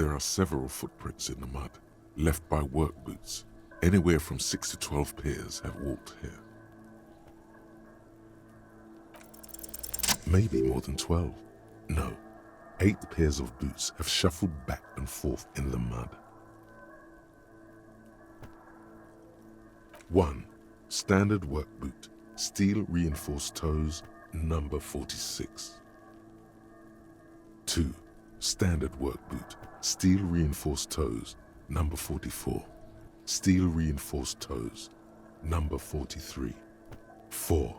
There are several footprints in the mud, left by work boots. Anywhere from 6 to 12 pairs have walked here. Maybe more than 12. No, 8 pairs of boots have shuffled back and forth in the mud. 1. Standard work boot, steel reinforced toes, number 46. 2. Standard work boot, steel reinforced toes, number 44. Steel reinforced toes, number 43. 4.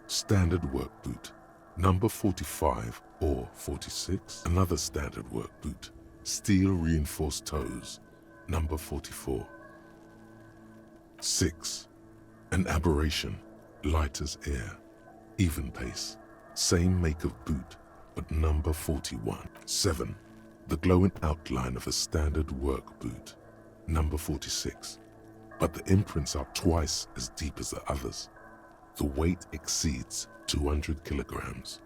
Standard work boot, number 45 or 46. Another standard work boot, steel reinforced toes, number 44. 6. An aberration, light as air, even pace, same make of boot, but number 41. 7. The glowing outline of a standard work boot, number 46, but the imprints are twice as deep as the others. The weight exceeds 200 kilograms.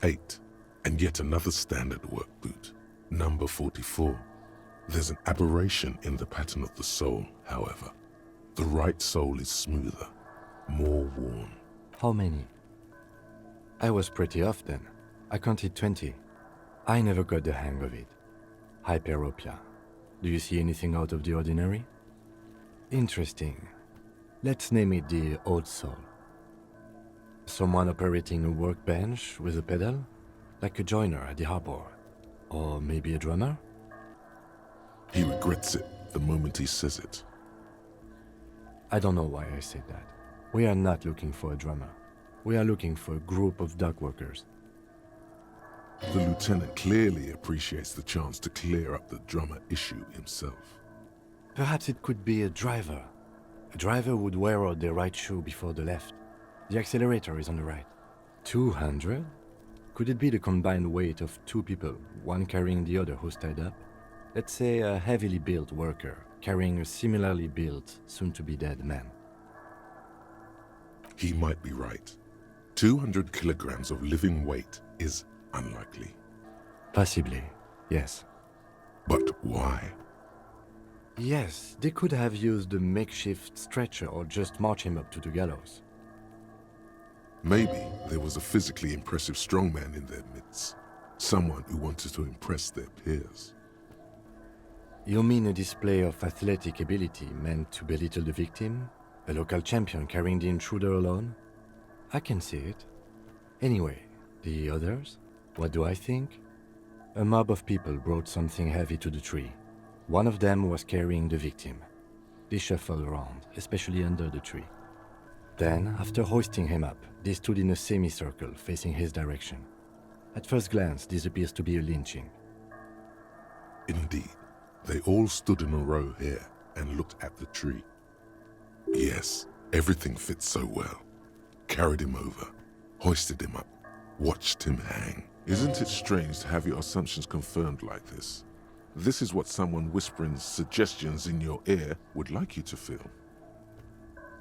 8. And yet another standard work boot, number 44. There's an aberration in the pattern of the sole, however. The right sole is smoother, more worn. How many? I was pretty off then. I counted 20. I never got the hang of it. Hyperopia. Do you see anything out of the ordinary? Interesting. Let's name it the old soul. Someone operating a workbench with a pedal? Like a joiner at the harbor. Or maybe a drummer? He regrets it the moment he says it. I don't know why I said that. We are not looking for a drummer. We are looking for a group of dock workers. The lieutenant clearly appreciates the chance to clear up the drummer issue himself. Perhaps it could be a driver. A driver would wear out their right shoe before the left. The accelerator is on the right. 200? Could it be the combined weight of 2 people, one carrying the other who's tied up? Let's say a heavily built worker carrying a similarly built, soon-to-be-dead man. He might be right. 200 kilograms of living weight is unlikely. Possibly, yes. But why? Yes, they could have used a makeshift stretcher or just march him up to the gallows. Maybe there was a physically impressive strongman in their midst. Someone who wanted to impress their peers. You mean a display of athletic ability meant to belittle the victim? A local champion carrying the intruder alone? I can see it. Anyway, the others? What do I think? A mob of people brought something heavy to the tree. One of them was carrying the victim. They shuffled around, especially under the tree. Then, after hoisting him up, they stood in a semicircle facing his direction. At first glance, this appears to be a lynching. Indeed, they all stood in a row here and looked at the tree. Yes, everything fits so well. Carried him over, hoisted him up, watched him hang. Isn't it strange to have your assumptions confirmed like this? This is what someone whispering suggestions in your ear would like you to feel.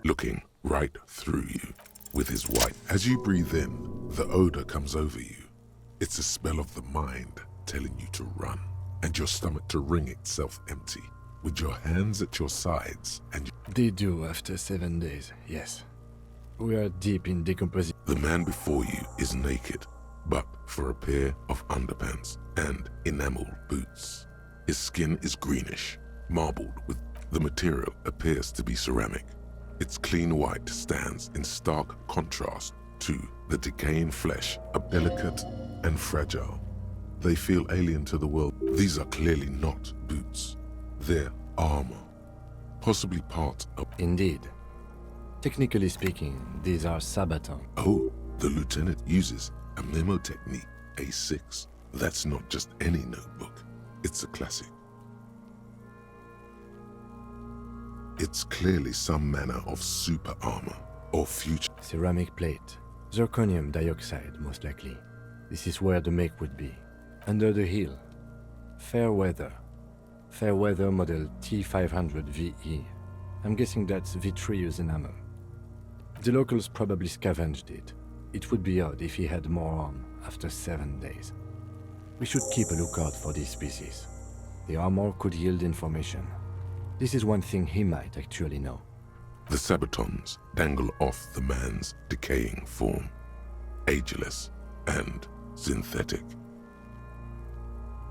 Looking right through you with his white. As you breathe in, the odor comes over you. It's a spell of the mind telling you to run, and your stomach to wring itself empty, with your hands at your sides and They do after 7 days, yes. We are deep in decomposition. the man before you is naked, but for a pair of underpants and enamel boots. His skin is greenish, marbled with the material appears to be ceramic. Its clean white stands in stark contrast to the decaying flesh, delicate and fragile. They feel alien to the world. These are clearly not boots. They're armor, possibly part of... Indeed. Technically speaking, these are sabatons. Oh, the lieutenant uses a memo technique, A6. That's not just any notebook. It's a classic. It's clearly some manner of super armor or future. Ceramic plate. Zirconium dioxide, most likely. This is where the make would be. Under the heel. Fair weather. Fair weather model T500 VE. I'm guessing that's vitreous enamel. The locals probably scavenged it. It would be odd if he had more on after 7 days. We should keep a lookout for this species. The armor could yield information. This is one thing he might actually know. The sabatons dangle off the man's decaying form, ageless and synthetic.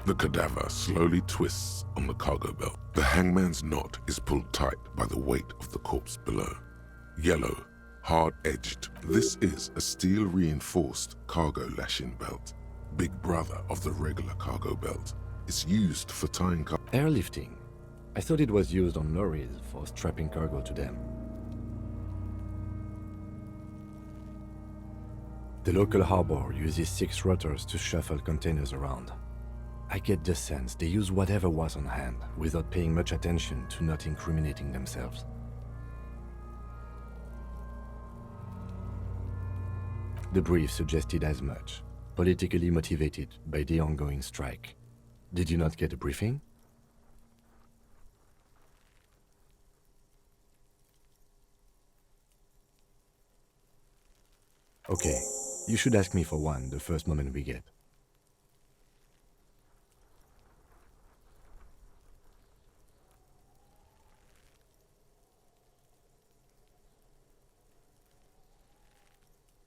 The cadaver slowly twists on the cargo belt. The hangman's knot is pulled tight by the weight of the corpse below. Yellow, hard-edged. This is a steel-reinforced cargo lashing belt. Big brother of the regular cargo belt. It's used for tying Airlifting. I thought it was used on lorries for strapping cargo to them. The local harbor uses 6 rotors to shuffle containers around. I get the sense they use whatever was on hand without paying much attention to not incriminating themselves. The brief suggested as much, politically motivated by the ongoing strike. Did you not get a briefing? Okay, you should ask me for one the first moment we get.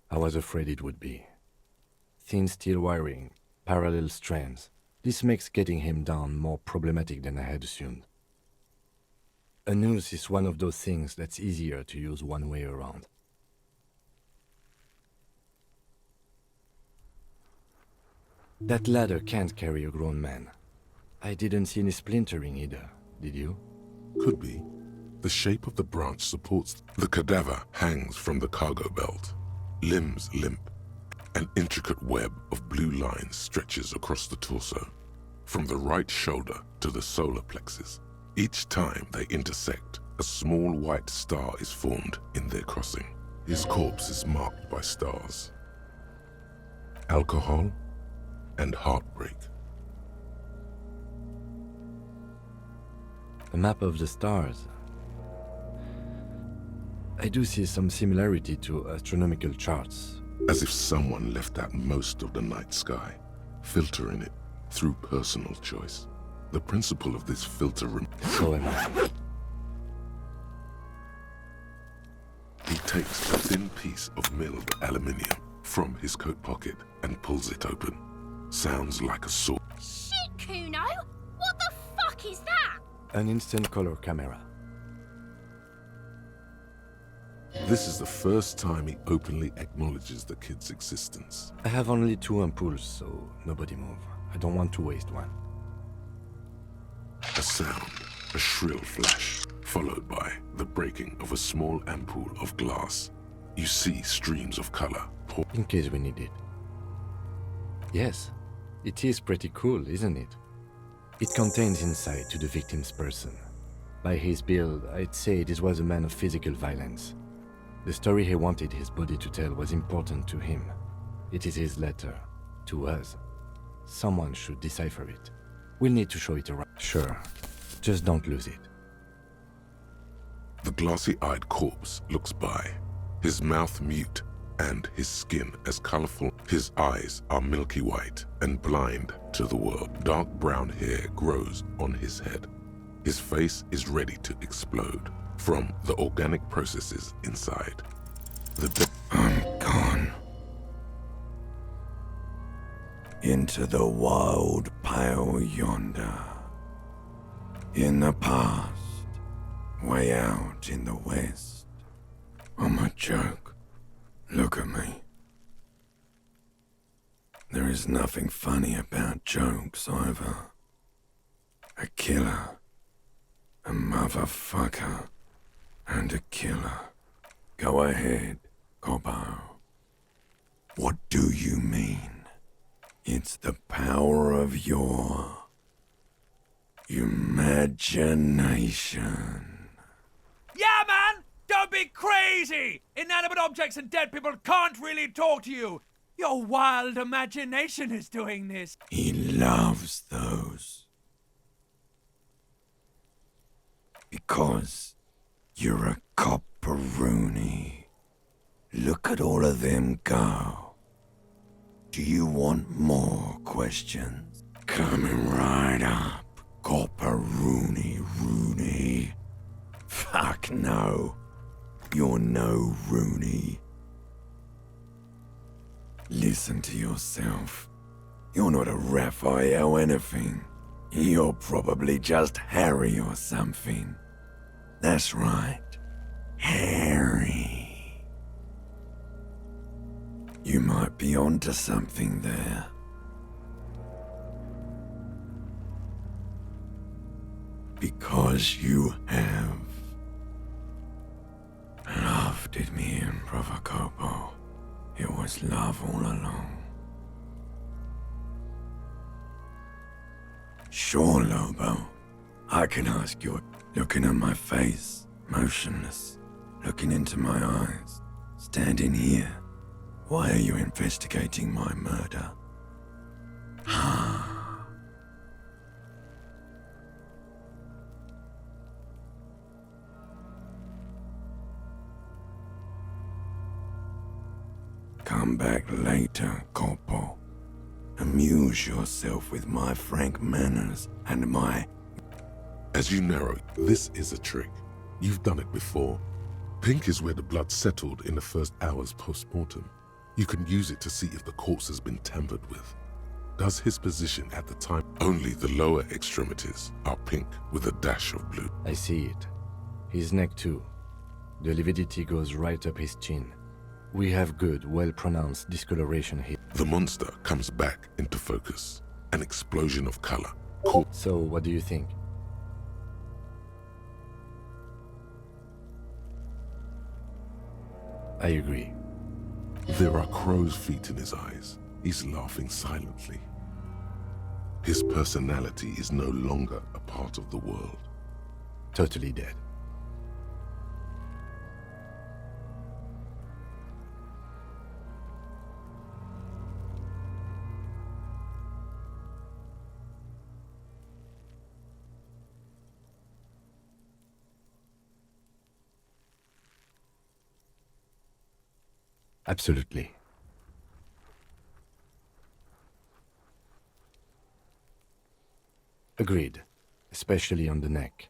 I was afraid it would be. Thin steel wiring, parallel strands. This makes getting him down more problematic than I had assumed. A noose is one of those things that's easier to use one way around. That ladder can't carry a grown man. I didn't see any splintering either, did you? Could be. The shape of the branch supports. The cadaver hangs from the cargo belt. Limbs limp. An intricate web of blue lines stretches across the torso, from the right shoulder to the solar plexus. Each time they intersect, a small white star is formed in their crossing. His corpse is marked by stars. Alcohol and heartbreak. A map of the stars. I do see some similarity to astronomical charts. As if someone left out most of the night sky, filtering it through personal choice. The principle of this filter So am I. He takes a thin piece of milled aluminium from his coat pocket and pulls it open. Sounds like a sword. Shit, Kuno! What the fuck is that? An instant color camera. This is the first time he openly acknowledges the kid's existence. I have only 2 ampoules, so nobody move. I don't want to waste one. A sound, a shrill flash, followed by the breaking of a small ampoule of glass. You see streams of color pour. In case we need it. Yes, it is pretty cool, isn't it? It contains insight to the victim's person. By his build, I'd say this was a man of physical violence. The story he wanted his body to tell was important to him. It is his letter, to us. Someone should decipher it. We'll need to show it around. Sure, just don't lose it. The glassy-eyed corpse looks by, his mouth mute and his skin as colorful. His eyes are milky white and blind to the world. Dark brown hair grows on his head. His face is ready to explode from the organic processes inside. I'm gone. Into the wild pale yonder. In the past, way out in the west. I'm a joke. Look at me. There is nothing funny about jokes either. A killer, a motherfucker, and a killer. Go ahead, Cobbo. What do you mean? It's the power of your imagination. Yeah, man! Don't be crazy! Inanimate objects and dead people can't really talk to you. Your wild imagination is doing this. He loves those. Because you're a copperoonie. Look at all of them go. Do you want more questions? Coming right up, Copper Rooney. Fuck no. You're no Rooney. Listen to yourself. You're not a Raphael anything. You're probably just Harry or something. That's right. Harry. You might be onto something there. Because you have. Love did me in, Provocopo. It was love all along. Sure, Lobo. I can ask you, looking at my face, motionless, looking into my eyes, standing here. Why are you investigating my murder? Come back later, Corpo. Amuse yourself with my frank manners and my... As you narrow, this is a trick. You've done it before. Pink is where the blood settled in the first hours post-mortem. You can use it to see if the corpse has been tampered with. Does his position at the time? Only the lower extremities are pink with a dash of blue. I see it. His neck too. The lividity goes right up his chin. We have good, well-pronounced discoloration here. The monster comes back into focus. An explosion of color. So, what do you think? I agree. There are crow's feet in his eyes. He's laughing silently. His personality is no longer a part of the world. Totally dead. Absolutely. Agreed, especially on the neck.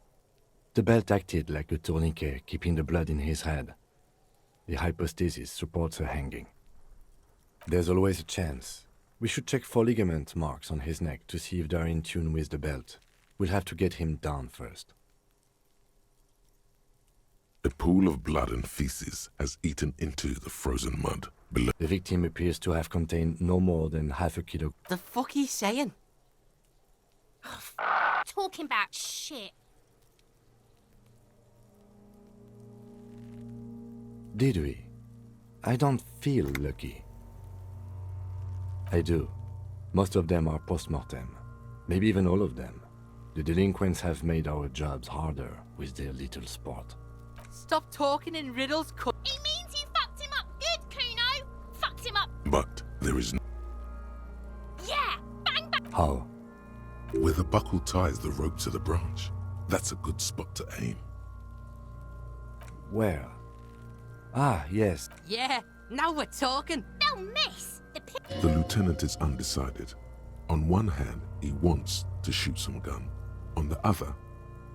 The belt acted like a tourniquet, keeping the blood in his head. The hypostasis supports a hanging. There's always a chance. We should check for ligament marks on his neck to see if they're in tune with the belt. We'll have to get him down first. A pool of blood and feces has eaten into the frozen mud below. The victim appears to have contained no more than half a kilo. The fuck he's saying? Talking about shit. Did we? I don't feel lucky. I do. Most of them are post-mortem. Maybe even all of them. The delinquents have made our jobs harder with their little sport. Stop talking in riddles, He means you fucked him up good, Kuno. Fucked him up. But there is no... Yeah. Bang bang. How? Where the buckle ties the rope to the branch. That's a good spot to aim. Where? Ah, yes. Yeah, now we're talking. They'll miss. The lieutenant is undecided. On one hand, he wants to shoot some gun. On the other,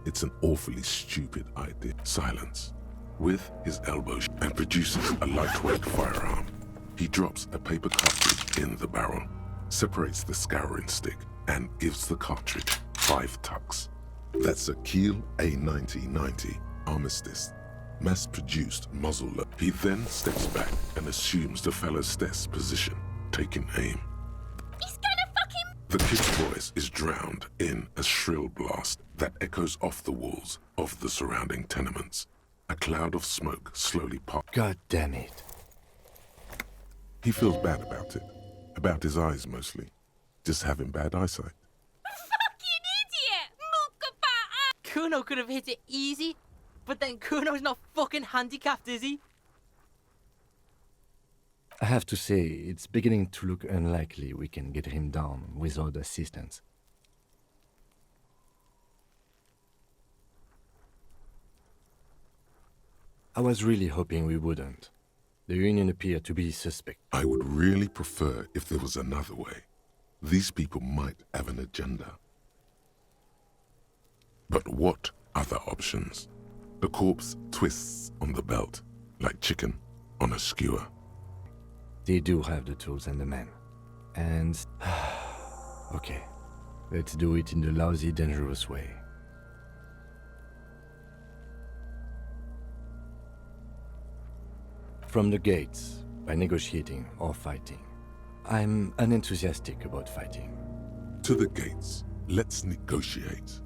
it's an awfully stupid idea. Silence. With his elbow and produces a lightweight firearm. He drops a paper cartridge in the barrel, separates the scouring stick, and gives the cartridge 5 tucks. That's a Kiel A9090 Armistice, mass-produced muzzle load. He then steps back and assumes the fellow's desk position, taking aim. He's gonna fuck him. The kid's voice is drowned in a shrill blast that echoes off the walls of the surrounding tenements. A cloud of smoke slowly passes. God damn it. He feels bad about his eyes mostly, just having bad eyesight. Fucking idiot. Mookabata. Kuno could have hit it easy, but then Kuno's not fucking handicapped, is he? I have to say, it's beginning to look unlikely we can get him down without assistance. I was really hoping we wouldn't. The Union appeared to be suspect. I would really prefer if there was another way. These people might have an agenda. But what other options? The corpse twists on the belt, like chicken on a skewer. They do have the tools and the men. And... okay, let's do it in the lousy, dangerous way. From the gates, by negotiating or fighting. I'm unenthusiastic about fighting. To the gates, let's negotiate.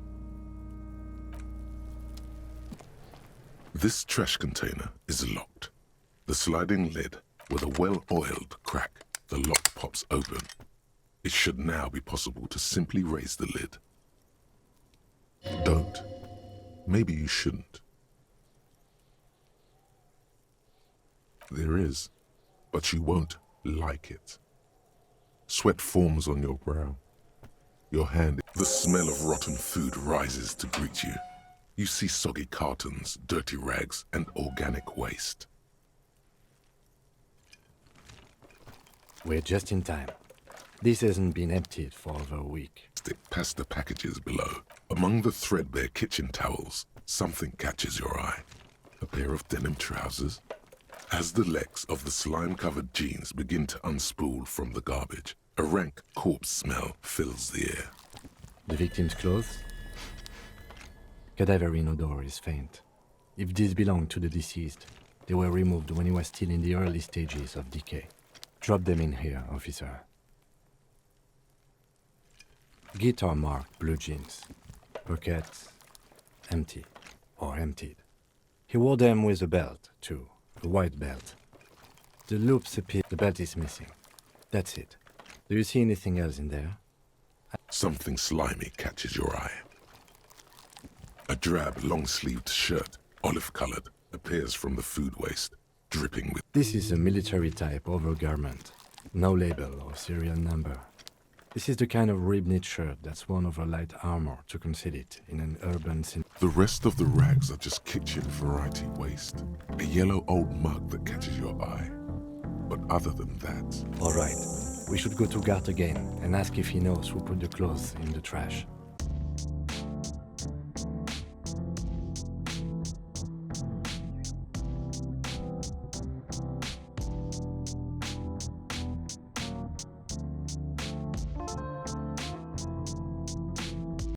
This trash container is locked. The sliding lid, with a well-oiled crack, the lock pops open. It should now be possible to simply raise the lid. Don't. Maybe you shouldn't. There is, but you won't like it. Sweat forms on your brow. Your hand, the smell of rotten food rises to greet you. You see soggy cartons, dirty rags, and organic waste. We're just in time. This hasn't been emptied for over a week. Stick past the packages below. Among the threadbare kitchen towels, something catches your eye. A pair of denim trousers. As the legs of the slime-covered jeans begin to unspool from the garbage, a rank corpse smell fills the air. The victim's clothes? Cadaverine odor is faint. If these belong to the deceased, they were removed when he was still in the early stages of decay. Drop them in here, officer. Guitar-marked blue jeans. Pockets empty or emptied. He wore them with a belt, too. A white belt. The loops appear. The belt is missing. That's it. Do you see anything else in there? Something slimy catches your eye. A drab, long-sleeved shirt, olive-colored, appears from the food waste, dripping with... This is a military-type overgarment. No label or serial number. This is the kind of rib-knit shirt that's worn over light armor to conceal it in an urban scene. The rest of the rags are just kitchen variety waste. A yellow old mug that catches your eye. But other than that... All right, we should go to Gart again and ask if he knows who put the clothes in the trash.